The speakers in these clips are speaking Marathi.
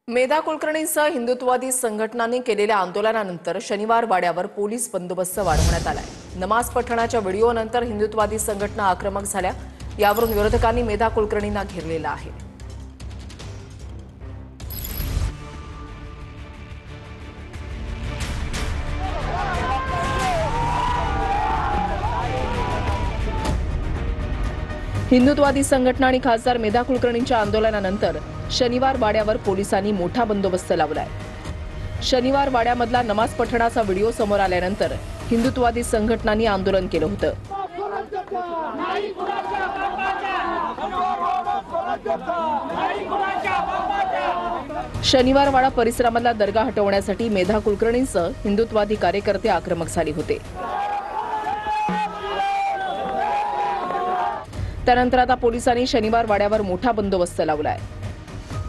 मेधा कुलकर्णींसह हिंदुत्ववादी संघटनांनी केलेल्या आंदोलनानंतर शनिवार वाड्यावर पोलीस बंदोबस्त वाढवण्यात आलाय। नमाज पठणाच्या व्हिडिओनंतर हिंदुत्ववादी संघटना आक्रमक झाल्या। यावरून विरोधकांनी मेधा कुलकर्णींना घेरलेलं आहे। हिंदुत्ववादी संघटना आणि खासदार मेधा कुलकर्णींच्या आंदोलनानंतर शनिवार वाड्यावर पोलिसांनी मोठा बंदोबस्त लावलाय। शनिवार वाड्यामधला नमाज पठणाचा व्हिडिओ समोर आल्यानंतर हिंदुत्ववादी संघटनांनी आंदोलन केलं होतं। शनिवार वाडा परिसरामधला दर्गा हटवण्यासाठी मेधा कुलकर्णींसह हिंदुत्ववादी कार्यकर्ते आक्रमक झाले होते। त्यानंतर आता पोलिसांनी शनिवार वाड्यावर मोठा बंदोबस्त लावलाय।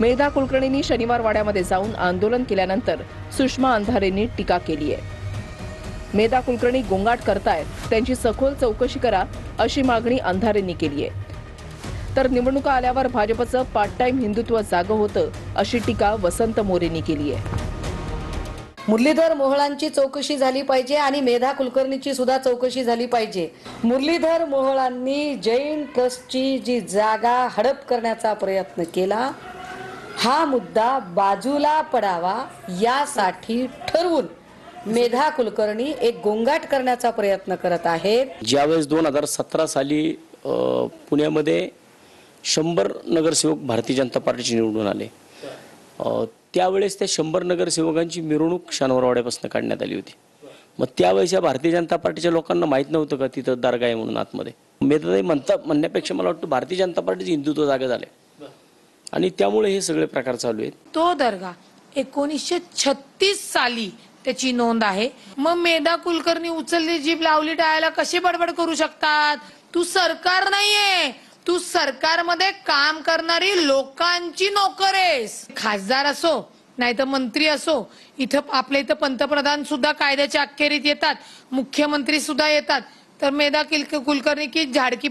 मेधा कुलकर्णींनी शनिवार वाड्यामध्ये जाऊन आंदोलन केल्यानंतर सुषमा अंधारेंनी टीका केली आहे। मेधा कुलकर्णी गोंगाट करतायत, त्यांची सखोल चौकशी करा अशी मागणी अंधारेंनी केली आहे। तर निवडणुका आल्यावर भाजपचं पार्ट टाइम हिंदुत्व जागं होतं अशी टीका वसंत मोरेंनी केली आहे। मुरलीधर मोहोळांची चौकशी झाली पाहिजे आणि मेधा कुलकर्णीची सुद्धा चौकशी झाली पाहिजे। मुरलीधर मोहोळांनी जैन ट्रस्टची जी जागा हडप करण्याचा प्रयत्न केला, हा मुद्दा बाजूला पडावा यासाठी ठरवून मेधा कुलकर्णी एक गोंगाट करण्याचा प्रयत्न करत आहेत। ज्यावेळेस 2017 साली पुण्यामध्ये 100 नगरसेवक भारतीय जनता पार्टीचे निवडून आले, त्यावेळेस त्या 100 नगरसेवकांची मिरवणूक शनिवारवाड्यापासून काढण्यात आली होती। मग त्यावेळेस या भारतीय जनता पार्टीच्या लोकांना माहित नव्हतं का तिथं दर्गा आहे म्हणून आतमध्ये? मेधाताई म्हणण्यापेक्षा मला वाटतं भारतीय जनता पार्टीचे हिंदुत्व जागा झाले आणि त्यामुळे हे सगळे प्रकार चालू आहेत। तो दर्गा 1936 साली त्याची नोंद आहे। मग मेधा कुलकर्णी उचलली जीभ लावली टाळायला कसे बडबड करू शकतात? तू सरकार नाहीये, तू सरकारमध्ये काम करणारी लोकांची नोकर आहेस। खासदार असो नाहीतर मंत्री असो, इथं आपल्या इथं पंतप्रधान सुद्धा कायद्याच्या अखेरीत येतात, मुख्यमंत्री सुद्धा येतात, तर मेधा कुलकर्णी की झाडकी